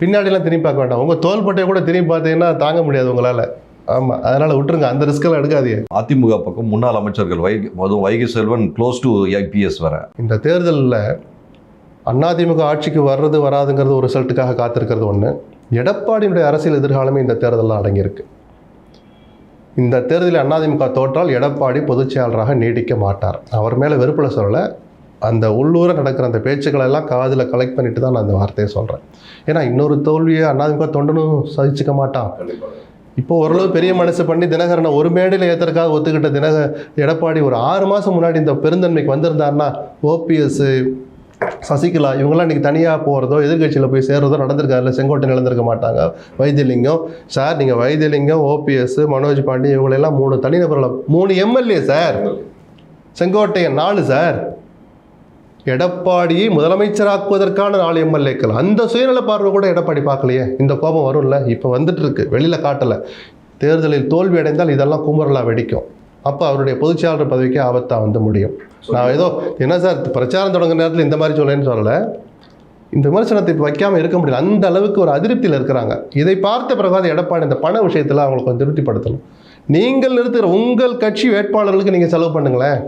பின்னாடிலாம் திரும்பி பார்க்க வேண்டாம். உங்கள் தோள்பட்டையை கூட திரும்பி பார்த்தீங்கன்னா தாங்க முடியாது உங்களால். ஆமாம், அதனால் விட்டுருங்க, அந்த ரிஸ்கெல்லாம் எடுக்காதீங்க. அதிமுக பக்கம் முன்னாள் அமைச்சர்கள் Vaigai Selvan close to IPS வர இந்த தேர்தலில் அதிமுக ஆட்சிக்கு வர்றது வராதுங்கிறது ஒரு ரிசல்ட்டுக்காக காத்திருக்கிறது ஒன்று. எடப்பாடியுடைய அரசியல் எதிர்காலமே இந்த தேர்தலில் அடங்கியிருக்கு. இந்த தேர்தலில் அதிமுக தோற்றால் எடப்பாடி பொதுச் செயலாளராக நீடிக்க மாட்டார். அவர் மேலே வெறுப்பில் சொல்லலை, அந்த உள்ளூர நடக்கிற அந்த பேச்சுக்களெல்லாம் காதில் கலெக்ட் பண்ணிட்டு தான் நான் அந்த வார்த்தையை சொல்கிறேன். ஏன்னா இன்னொரு தோல்வியை அதிமுக தொண்டனும் சகிச்சுக்க மாட்டான். இப்போ ஓரளவு பெரிய மனசு பண்ணி தினகரனை ஒரு மேடையில் ஏற்றுறதுக்காக ஒத்துக்கிட்ட எடப்பாடி ஒரு 6 மாதம் முன்னாடி இந்த பெருந்தன்மைக்கு வந்திருந்தாருன்னா ஓபிஎஸ், சசிகலா இவங்கெல்லாம் இன்றைக்கி தனியாக போகிறதோ எதிர்கட்சியில் போய் சேர்றதோ நடந்திருக்காருல. செங்கோட்டையன் இழந்திருக்க மாட்டாங்க. வைத்தியலிங்கம் சார், நீங்கள் வைத்தியலிங்கம், ஓபிஎஸ், மனோஜ் பாண்டி இவங்களெல்லாம் 3 தனிநபர்களை 3 எம்எல்ஏ சார். செங்கோட்டையன் 4 சார். எடப்பாடியை முதலமைச்சராக்குவதற்கான 4 எம்எல்ஏக்கள். அந்த சுயநல பார்வை கூட எடப்பாடி பார்க்கலையே. இந்த கோபம் வரும்ல, இப்போ வந்துட்டு இருக்கு, வெளியில் காட்டலை. தேர்தலில் தோல்வி அடைந்தால் இதெல்லாம் குமரலாக வெடிக்கும். அப்போ அவருடைய பொதுச்செயலாளர் பதவிக்கு ஆபத்தாக வந்து முடியும். நான் ஏதோ என்ன சார் பிரச்சாரம் தொடங்குற நேரத்தில் இந்த மாதிரி சொல்லேன்னு சொல்லலை. இந்த விமர்சனத்தை இப்போ வைக்காமல் இருக்க முடியல. அந்த அளவுக்கு ஒரு அதிருப்தியில் இருக்கிறாங்க. இதை பார்த்த பிறகு எடப்பாடி இந்த பண விஷயத்தில் அவங்களை கொஞ்சம் திருப்திப்படுத்தணும். நீங்கள் நிறுத்துகிற உங்கள் கட்சி வேட்பாளர்களுக்கு நீங்கள் செலவு பண்ணுங்களேன்.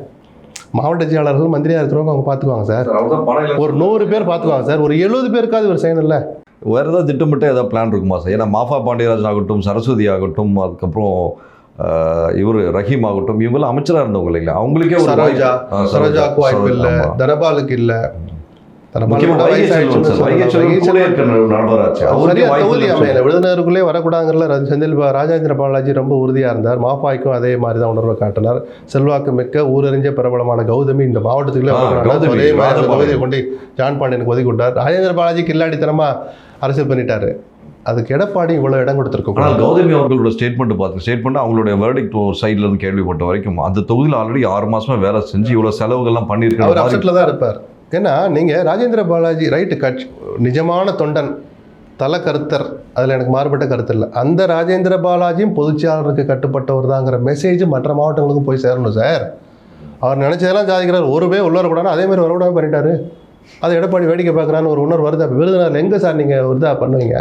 மாவட்ட செயலாளர்கள், மந்திரியாக இருக்கிறவங்க அவங்க பார்த்துக்குவாங்க சார். ஒரு 100 பேர் பார்த்துக்குவாங்க சார். ஒரு 70 பேருக்காவது ஒரு செய்யணும்ல. வேறு ஏதாவது திட்டமிட்ட ஏதாவது பிளான் இருக்குமா சார்? ஏன்னா மாஃபா பாண்டியராஜன் ஆகட்டும், சரஸ்வதி ஆகட்டும், அதுக்கப்புறம் இவர் ரஹீம் ஆகட்டும், இவங்கெல்லாம் அமைச்சராக இருந்தவங்க இல்லைங்களா? அவங்களுக்கே சரோஜாவுக்கு வாய்ப்பு இல்லை, தனபாலுக்கு இல்லை. விருதுநகருக்குள்ளே வரக்கூடாதுங்கிற செந்தில் ராஜேந்திர பாலாஜி ரொம்ப உறுதியாக இருந்தார். மாஃபாய்க்கும் அதே மாதிரி தான் உணர்வை காட்டினார். செல்வாக்கு மிக்க ஊரறிஞ்ச பிரபலமான கௌதமி இந்த மாவட்டத்துக்குள்ளே ஒரே மாதிரி தொகுதியை கொண்டு ஜான் பாண்டியனுக்கு ஒதுக்கி விட்டார். ராஜேந்திர பாலாஜி கில்லாடித்தனமாக அரசியல் பண்ணிட்டாரு. அதுக்கு எடப்பாடி இவ்வளோ இடம் கொடுத்துருக்கோம். ஆனால் கௌதமி அவர்களோட ஸ்டேட்மெண்ட் அவங்களுடைய வேர்டிக்ட் ஒரு சைட்ல இருந்து கேள்விப்பட்ட வரைக்கும் அந்த தொகுதியில் ஆல்ரெடி 6 மாசமா வேலை செஞ்சு இவ்வளோ செலவுகள்லாம் பண்ணியிருக்காரு. அவர் அப்செட்டில் தான் இருப்பார். ஏன்னா நீங்கள் ராஜேந்திர பாலாஜி ரைட்டு கட்சி நிஜமான தொண்டன் தல கருத்தர், அதில் எனக்கு மாறுபட்ட கருத்து இல்லை. அந்த ராஜேந்திர பாலாஜியும் பொதுச்செயலாளருக்கு கட்டுப்பட்டவர் தாங்கிற மெசேஜ் மற்ற மாவட்டங்களுக்கும் போய் சேரணும் சார். அவர் நினச்சதெல்லாம் சாதிக்கிறார். உள்ளே வரக்கூடாது, அதேமாதிரி வரக்கூடாது பண்ணிட்டாரு. அதை எடப்பாடி வேடிக்கை பார்க்குறான்னு ஒரு உணர்வு வருது. அப்போ விருதுநகரில் எங்கே சார் நீங்கள் ஒரு இதாக பண்ணுவீங்க?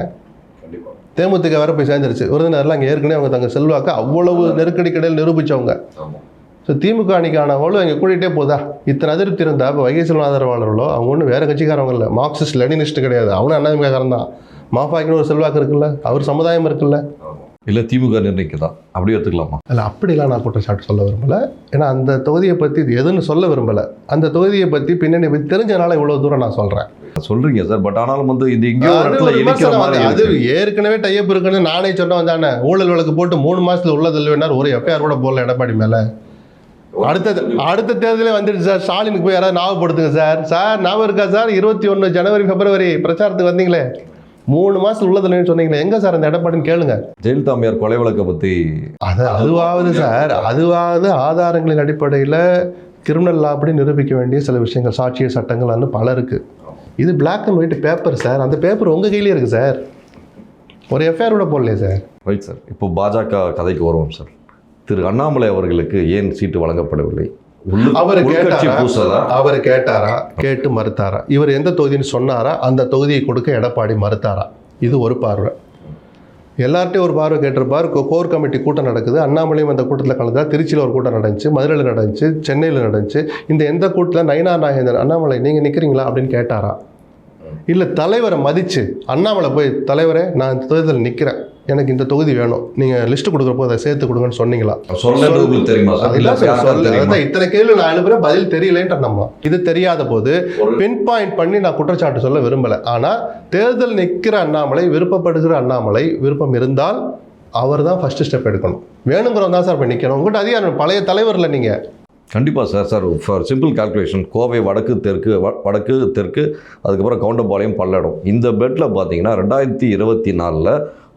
தேமுதிக வர போய் சேர்ந்துருச்சு. விருதுநகரில் அங்கே ஏற்கனவே அவங்க தங்க செல்வாக்க அவ்வளவு நெருக்கடி கடையில் நிரூபித்தவங்க. ஸோ திமுக அணிக்கான அவ்வளோ இங்கே கூட்டிகிட்டே போதா? இத்தனை அதிருப்தி இருந்தால் இப்போ வைகை செல்வன் ஆதரவாளர்களோ அவங்க ஒன்றும் வேறு கட்சிக்காரவங்க இல்லை, மார்க்சிஸ்ட் லெனினிஸ்ட் கிடையாது. அவனும் அதிமுககாரன் தான். மாஃபாய்க்குன்னு ஒரு செல்வாக்கு இருக்குல்ல, அவர் சமுதாயம் இருக்குல்ல. இல்லை திமுக நிர்ணயிக்குதா? அப்படி எடுத்துக்கலாமா? இல்லை அப்படிலாம் நான் குற்றச்சாட்டு சொல்ல விரும்பலை. ஏன்னா அந்த தொகுதியை பற்றி இது எதுன்னு சொல்ல விரும்பலை. அந்த தொகுதியை பற்றி பின்னணி தெரிஞ்சனால இவ்வளோ தூரம் நான் சொல்கிறேன். சொல்றீங்க சார். பட் ஆனாலும் வந்து இது எங்கேயோ அது ஏற்கனவே டைப் இருக்குன்னு நானே சொன்ன வந்தானே. ஊழல் வழக்கு போட்டு 3 மாசத்துல உள்ளதில் வேணார் ஒரு எஃப்ஐஆர் கூட போடல எடப்பாடி மேலே. அடுத்த தேர்தலே வந்துடுச்சு சார். ஸ்டாலினுக்கு போய் யாராவது ஞாபகப்படுத்துங்க சார். ஞாபகம் இருக்கா சார்? 21 ஜனவரி பிப்ரவரி பிரச்சாரத்துக்கு வந்தீங்களே, 3 மாசத்துல உள்ளதில்லைன்னு சொன்னீங்களே, எங்க சார் அந்த எடப்பாடின்னு கேளுங்க. ஜெயலலிதா அம்மையார் கொலை வழக்கை பற்றி அதுவாவது சார், அதுவாவது ஆதாரங்களின் அடிப்படையில் கிரிமினல் லா அப்படி நிரூபிக்க வேண்டிய சில விஷயங்கள், சாட்சிய சட்டங்கள்னு பல இருக்கு. இது black and white paper sir. அந்த பேப்பர் உங்கள் கையிலே இருக்குது சார். ஒரு எஃப்ஐஆர் கூட போடலையே சார். Right sir. இப்போ பாஜக கதைக்கு வருவோம் சார். திரு அண்ணாமலை அவர்களுக்கு ஏன் சீட்டு வழங்கப்படவில்லை? அவர் கேட்டாரா, கேட்டு மறுத்தாரா? இவர் எந்த தொகுதின்னு சொன்னாரா, அந்த தொகுதியை கொடுக்க எடப்பாடி மறுத்தாரா? இது ஒரு பார்வை. எல்லார்ட்டையும் ஒரு பார்வை கேட்டிருப்பார். கோர் கமிட்டி கூட்டம் நடக்குது, அண்ணாமலையும் அந்த கூட்டத்தில் கலந்தா. திருச்சியில் ஒரு கூட்டம் நடந்துச்சு, மதுரையில் நடந்துச்சு, சென்னையில் நடந்துச்சு. இந்த எந்த கூட்டத்தில் நயினார் நாகேந்திரன் அண்ணாமலை நீங்கள் நிற்கிறீங்களா அப்படின்னு கேட்டாரா? இல்லை தலைவரை மதித்து அண்ணாமலை போய் தலைவரே நான் இந்த தொகுதியில் நிற்கிறேன், எனக்கு இந்த தொகுதி வேணும், நீங்கள் லிஸ்ட்டு கொடுக்குறப்போ அதை சேர்த்து கொடுங்கன்னு சொன்னீங்களா? இத்தனை கேள்வி நான் எழுப்புறேன், பதில் தெரியலன்ற நம்ம இது தெரியாத போது பின் பாயிண்ட் பண்ணி நான் குற்றச்சாட்டு சொல்ல விரும்பலை. ஆனால் தேர்தல் நிற்கிற அண்ணாமலை, விருப்பப்படுகிற அண்ணாமலை, விருப்பம் இருந்தால் அவர் தான் ஃபர்ஸ்ட் ஸ்டெப் எடுக்கணும். வேணுங்கிறவங்க தான் சார் போய் நிற்கணும். உங்கள்கிட்ட அதிகாரம் பழைய தலைவரில் நீங்கள் கண்டிப்பாக sir for simple calculation Kovai வடக்கு தெற்கு அதுக்கப்புறம் கவுண்டம்பாளையம் பல்லடம் இந்த பெட்டில் பார்த்தீங்கன்னா 2024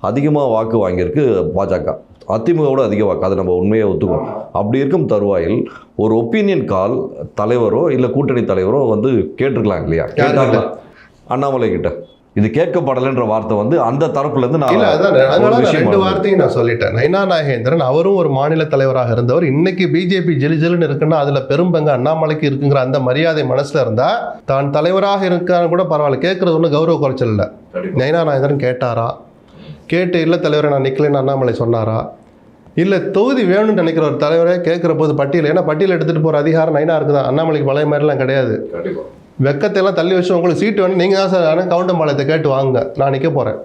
அதிகமாக வாக்கு வாங்கியிருக்கு பாஜக. அதிமுகவோட அதிக வாக்கு, அது நம்ம உண்மையை ஒத்துக்கணும். அப்படி இருக்கும் தருவாயில் ஒரு ஒப்பீனியன் கால் தலைவரோ இல்லை கூட்டணி தலைவரோ வந்து கேட்டிருக்கலாம் இல்லையா? கேட்டாங்க அண்ணாமலை கிட்ட. இது கேட்கப்படலைன்ற வார்த்தை வந்து அந்த தரப்புலேருந்து ரெண்டு வார்த்தையும் நான் சொல்லிட்டேன். நயினார் நாகேந்திரன் அவரும் ஒரு மாநில தலைவராக இருந்தவர். இன்னைக்கு பிஜேபி ஜெலிஜெலுன்னு இருக்குன்னா அதுல பெரும்பங்கு அண்ணாமலைக்கு இருக்குங்கிற அந்த மரியாதை மனசுல இருந்தா தான் தலைவராக இருக்கான்னு கூட பரவாயில்ல, கேட்கறது ஒன்றும் கௌரவ குறைச்சல் இல்லை. நயினார் நாகேந்திரன் கேட்டாரா? கேட்டு இல்லை தலைவரை நான் நிற்கலன்னு அண்ணாமலை சொன்னாரா? இல்லை தொகுதி வேணும்னு நினைக்கிற ஒரு தலைவரை கேட்குற போது பட்டியல், ஏன்னா பட்டியல் எடுத்துகிட்டு போகிற அதிகாரம் நயினாருக்கு தான், அண்ணாமலைக்கு பழைய மாதிரிலாம் கிடையாது. வெக்கத்தையெல்லாம் தள்ளி வச்சு உங்களுக்கு சீட்டு வேணும், நீங்கள் தான் சார் கவுண்டம்பாளையத்தை கேட்டு வாங்க, நான் நிற்க போகிறேன்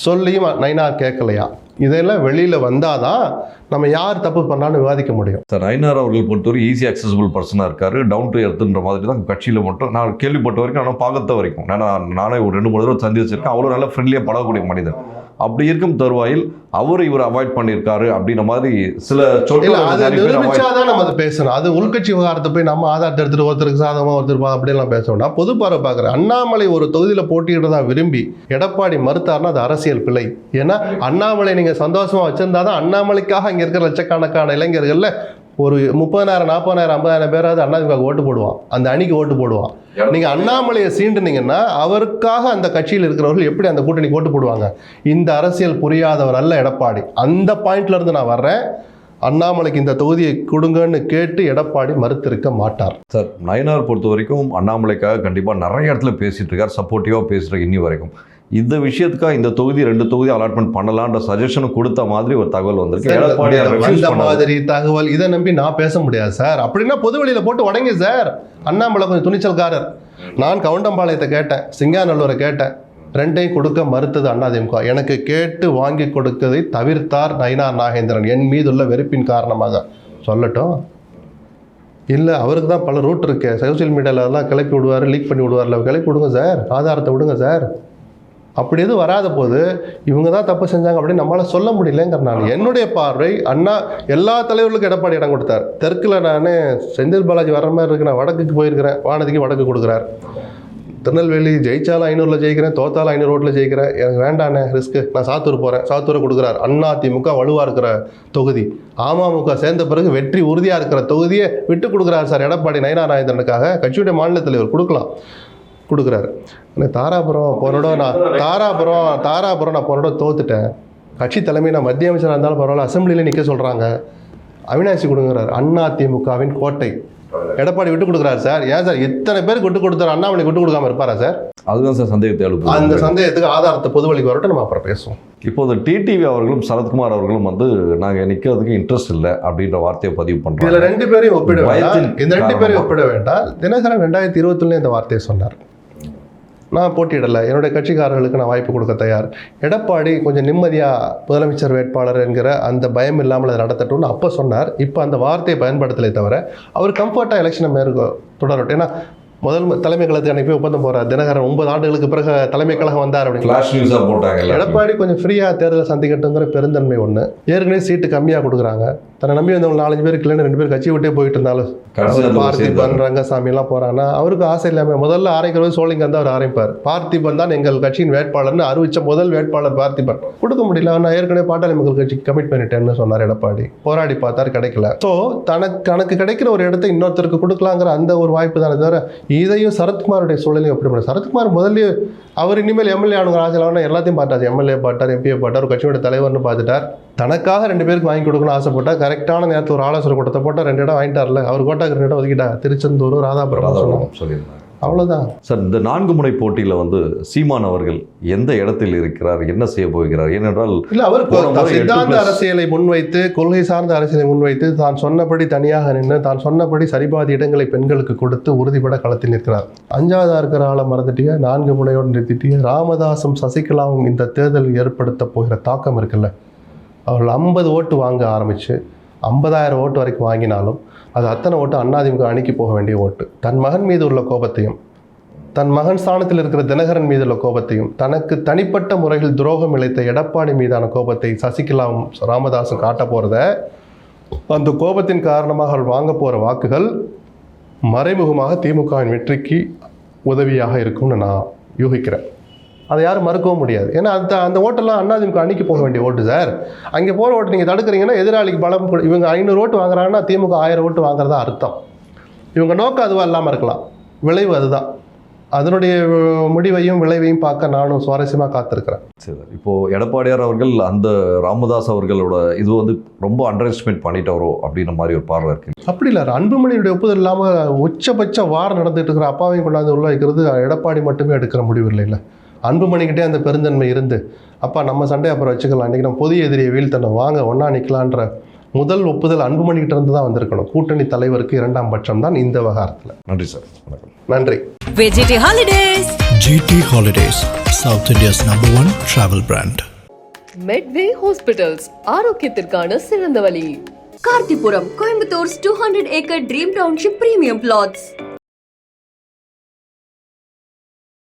சொல்லியும் நயினார் கேட்கலையா? இதெல்லாம் வெளியில் வந்தால் தான் நம்ம யார் தப்பு பண்ணான்னு விவாதிக்க முடியும். சார் நயினார் அவர்கள் பொறுத்தவரை ஈஸி அக்சசபிள் பர்சனாக இருக்கார், டவுன் டு எர்த்துன்ற மாதிரி தான் கட்சியில் மட்டும் நான் கேள்விப்பட்ட வரைக்கும், ஆனால் பார்த்த வரைக்கும் நானே ஒரு 2-3 தடவை சந்திச்சிருக்கேன். அவ்வளோ நல்லா ஃப்ரெண்ட்லியாக பழகக்கூடிய மனிதன். அப்படி இருக்கும் தருவாயில் இவர் அவாய்ட் பண்ணியிருக்காரு அப்படின்ற மாதிரி சில நிரூபிச்சாதான் நம்ம அதை பேசணும். அது உள்கட்சி விவகாரத்தை போய் நம்ம ஆதாரத்தை எடுத்துட்டு ஒருத்தருக்கு சாதகமாக ஒருத்தர் அப்படியெல்லாம் பேச வேண்டாம். பொது பார்வை பார்க்குறேன். அண்ணாமலை ஒரு தொகுதியில் போட்டியிடுறதா விரும்பி எடப்பாடி மறுத்தாருன்னா அது அரசியல் பிழை. ஏன்னா அண்ணாமலை நீங்கள் சந்தோஷமா வச்சிருந்தா தான் அண்ணாமலைக்காக அங்கே இருக்கிற லட்சக்கணக்கான இளைஞர்கள்ல ஒரு 30,000 40,000 50,000 பேராவது அண்ணாதிமுக ஓட்டு போடுவான், அந்த அணிக்கு ஓட்டு போடுவான். நீங்கள் அண்ணாமலையை சீண்டுனீங்கன்னா அவருக்காக அந்த கட்சியில் இருக்கிறவர்கள் எப்படி அந்த கூட்டணிக்கு ஓட்டு போடுவாங்க? இந்த அரசியல் புரியாதவர் அல்ல எடப்பாடி. அந்த பாயிண்ட்ல இருந்து நான் வர்றேன். அண்ணாமலைக்கு இந்த தொகுதியை கொடுங்கன்னு கேட்டு எடப்பாடி மறுத்திருக்க மாட்டார். சார் நயினார் பொறுத்த வரைக்கும் அண்ணாமலைக்காக கண்டிப்பாக நிறைய இடத்துல பேசிட்டு இருக்கார், சப்போர்ட்டிவாக பேசுகிற இன்னி வரைக்கும். இந்த விஷயத்துக்காக இந்த தொகுதி 2 தொகுதி அலாட்மெண்ட் பண்ணலான்ற சஜஷனும் கொடுத்த மாதிரி ஒரு தகவல் வந்திருக்கு. இந்த மாதிரி தகவல் இதை நம்பி நான் பேச முடியாது சார். அப்படின்னா பொது வெளியில போட்டு உடங்க சார். அண்ணாமலை கொஞ்சம் துணிச்சல்காரர். நான் கவுண்டம்பாளையத்தை கேட்டேன், சிங்காநல்லூரை கேட்டேன், 2ஐயும் கொடுக்க மறுத்தது அதிமுக. எனக்கு கேட்டு வாங்கி கொடுத்ததை தவிர்த்தார் நயினார் நாகேந்திரன் என் மீதுள்ள வெறுப்பின் காரணமாக. சொல்லட்டும், இல்லை அவருக்கு தான் பல ரூட் இருக்கு, சோசியல் மீடியாவிலலாம் கிளப்பி விடுவார், லீக் பண்ணி விடுவார்ல, கிளப்பி விடுங்க சார், ஆதாரத்தை விடுங்க சார். அப்படி எதுவும் வராத போது இவங்க தான் தப்பு செஞ்சாங்க அப்படின்னு நம்மளால் சொல்ல முடியலங்கிறனால என்னுடைய பார்வை அண்ணா எல்லா தலைவர்களுக்கும் எடப்பாடி இடம் கொடுத்தார். தெற்கில் நான் செந்தில் பாலாஜி வர்ற மாதிரி இருக்கு, நான் வடக்குக்கு போயிருக்கிறேன், வானதிக்கு வடக்கு கொடுக்குறார். திருநெல்வேலி ஜெயிச்சாலும் 500ல் ஜெயிக்கிறேன், தோத்தாலும் 500 ஓட்டில் ஜெயிக்கிறேன், எனக்கு வேண்டானே ரிஸ்க்கு, நான் சாத்தூர் போகிறேன், சாத்தூரை கொடுக்குறார். அதிமுக வலுவாக இருக்கிற தொகுதி, அமமுக சேர்ந்த பிறகு வெற்றி உறுதியாக இருக்கிற தொகுதியை விட்டு கொடுக்குறாரு சார் எடப்பாடி நயினார் நாகேந்திரனுக்காக. கட்சியுடைய மாநில தலைவர் கொடுக்குறாரு. தாராபுரம் போனோட நான் போனோட தோத்துட்டேன். கட்சி தலைமை நான் மத்திய அமைச்சராக இருந்தாலும் பரவாயில்ல, அசம்பிளியில் நிற்க சொல்கிறாங்க, அவினாசி கொடுங்கிறார். அதிமுகவின் கோட்டை எடப்பாடி விட்டு கொடுக்குறாரு சார். ஏன் சார் இத்தனை பேருக்கு விட்டு கொடுத்தாரு, அண்ணாமலை விட்டு கொடுக்காம இருப்பாரா சார்? அதுதான் சார் சந்தேகத்தை எழுப்பு. அந்த சந்தேகத்துக்கு ஆதாரத்தை பொது வழிக்கு வரட்டும், நம்ம அப்புறம் பேசுவோம். இப்போது டிடிவி அவர்களும் சரத்குமார் அவர்களும் வந்து நாங்கள் நிற்கிறதுக்கு இன்ட்ரெஸ்ட் இல்லை அப்படின்ற வார்த்தையை பதிவு பண்ணுறோம். இதில் 2 பேரையும் ஒப்பிட வேண்டாம். இந்த 2 பேரையும் ஒப்பிட வேண்டாம். தினகரன் 2021 இந்த வார்த்தையை சொன்னார், நான் போட்டியிடலை, என்னுடைய கட்சிக்காரர்களுக்கு நான் வாய்ப்பு கொடுக்க தயார். எடப்பாடி கொஞ்சம் நிம்மதியாக முதலமைச்சர் வேட்பாளர் என்கிற அந்த பயம் இல்லாமல் அதை நடத்தட்டும்னு அப்போ சொன்னார். இப்போ அந்த வார்த்தையை பயன்படுத்தலை தவிர அவர் கம்ஃபர்ட்டாக எலெக்ஷனை தொடரட்டும். ஏன்னா முதல் தலைமை கழகத்துக்கு அனுப்பி ஒப்பந்தம் போகிறார் தினகரன். 9 ஆண்டுகளுக்கு பிறகு தலைமை கழகம் வந்தார் அப்படின்னு. எடப்பாடி கொஞ்சம் ஃப்ரீயாக தேர்தலை சந்திக்கட்டுங்கிற பெருந்தன்மை ஒன்று. ஏற்கனவே சீட்டு கம்மியாக கொடுக்குறாங்க. தன்னை நம்பி வந்தவங்க 4-5 பேருக்கு இல்லைன்னு 2 பேர் கட்சி விட்டே போயிட்டு இருந்தாலும் பார்த்திபன் ரங்கசாமிலாம் போகிறாங்கன்னா அவருக்கு ஆசை இல்லாமல் முதல்ல ஆரம்பிக்கிறது சோழிங்கன் தான் அவர் ஆரம்பிப்பார். பார்த்திபன் தான் எங்கள் கட்சியின் வேட்பாளர்னு அறிவித்த முதல் வேட்பாளர் பார்த்திபன். கொடுக்க முடியல, நான் ஏற்கனவே பாட்டாளி மக்கள் கட்சி கமிட் பண்ணிட்டேன்னு சொன்னார் எடப்பாடி. போராடி பார்த்தார், கிடைக்கல. ஸோ தனக்கு கிடைக்கிற ஒரு இடத்தை இன்னொருத்தருக்கு கொடுக்கலாங்கிற அந்த ஒரு வாய்ப்பு தானே தவிர இதையும் சரத்குமாருடைய சூழலையும் எப்படி பண்ண. சரத்குமார் முதல்ல அவர் இனிமேல் எம்எல்ஏ ஆனுங்கிற ஆசையில் எல்லாத்தையும் பார்த்தாச்சு. எம்எல்ஏ பார்த்தார், எம்பிஏ பார்த்தார், ஒரு கட்சியோட தலைவர்னு பார்த்துட்டார். தனக்காக 2 பேருக்கு வாங்கி கொடுக்கணும்னு ஆசைப்பட்டார். கரெக்டான நேரத்தில் ஒரு ஆலோசனை கூட்டத்தை போட்டால் 2 இடம் வாங்கிட்டார்ல. அவர் கோட்டாக்கு 2 இடம் ஒதுக்கிட்டார், திருச்செந்தூர் ராதாபுரம் சொல்லியிருந்தார். அவ்வளோதான். சார், இந்த 4 முனை போட்டியில் வந்து சீமான் அவர்கள் எந்த இடத்தில் இருக்கிறார், என்ன செய்ய போகிறார்? ஏனென்றால் இல்லை, அவர் போன முறை சித்தாந்த 8+ அரசியலை முன்வைத்து, கொள்கை சார்ந்த அரசியலை முன்வைத்து, தான் சொன்னபடி தனியாக நின்று, தான் சொன்னபடி சரிபாதி இடங்களை பெண்களுக்கு கொடுத்து உறுதிபட களத்தில் நிற்கிறார். 5ஆவதா இருக்கிற ஆளை மறந்துட்டிய, 4 முனையோடு நிறுத்திட்டிய. ராமதாசும் சசிகலாவும் இந்த தேர்தல் ஏற்படுத்த போகிற தாக்கம் இருக்குல்ல, அவர்கள் 50 ஓட்டு வாங்க ஆரம்பித்து 50,000 ஓட்டு வரைக்கும் வாங்கினாலும் அது அத்தனை ஓட்டு அதிமுக அணிக்கு போக வேண்டிய ஓட்டு. தன் மகன் மீது உள்ள கோபத்தையும், தன் மகன் ஸ்தானத்தில் இருக்கிற தினகரன் மீது உள்ள கோபத்தையும், தனக்கு தனிப்பட்ட முறையில் துரோகம் இழைத்த எடப்பாடி மீதான கோபத்தை சசிகலாவும் ராமதாசும் காட்ட போகிறத, அந்த கோபத்தின் காரணமாக அவர்கள் வாங்க போகிற வாக்குகள் மறைமுகமாக திமுகவின் வெற்றிக்கு உதவியாக இருக்கும்னு நான் யூகிக்கிறேன். அதை யாரும் மறுக்கவும் முடியாது. ஏன்னா அந்த ஓட்டெல்லாம் அதிமுக அணிக்கு போக வேண்டிய ஓட்டு சார். அங்கே போகிற ஓட்டு நீங்கள் தடுக்கிறீங்கன்னா எதிராளிக்கு பலம். இவங்க 500 ஓட்டு வாங்குறாங்கன்னா திமுக 1000 ஓட்டு வாங்குறதா அர்த்தம். இவங்க நோக்கம் அதுவாக இல்லாமல் இருக்கலாம், விளைவு அதுதான். அதனுடைய முடிவையும் விளைவையும் பார்க்க நானும் சுவாரஸ்யமாக காத்திருக்கிறேன். சரி, இப்போது எடப்பாடியார் அவர்கள் அந்த ராமதாஸ் அவர்களோட இது வந்து ரொம்ப அண்டர் எஸ்டிமேட் பண்ணிட்டவரோ அப்படின்ற மாதிரி ஒரு பார்வை இருக்கு. அப்படி இல்லை, அன்புமணியுடைய ஒப்புதல் இல்லாமல் உச்சபட்ச வார் நடந்துட்டு இருக்கிற அப்பாவையும் கொண்டாந்து உள்ள வைக்கிறது எடப்பாடி மட்டுமே எடுக்கிற முடிவு இல்லை. அன்புமணிக்கிட்டே அந்த பெருந்தன்மை இருந்து, அப்பா நம்ம சண்டை அப்புறம் வச்சுக்கலாம், இன்றைக்கி நம்ம பொது எதிரியை வீழ்த்தணும், வாங்க ஒன்றா நிற்கலான்ற முதல் ஒப்புதல் அன்புமணிக்கிட்ட இருந்து தான் வந்திருக்கணும். கூட்டணி தலைவருக்கு 2ஆம் பட்சம் தான் இந்த விவகாரத்தில். நன்றி சார். வணக்கம். நன்றி. VGT Holidays. GT Holidays, South India's #1 travel brand. Medway hospitals, ஆரோக்கியத்திற்கான சிறந்த வழி. கார்த்திபுரம், கோயம்புத்தூர்'s 200 acre dream township premium plots.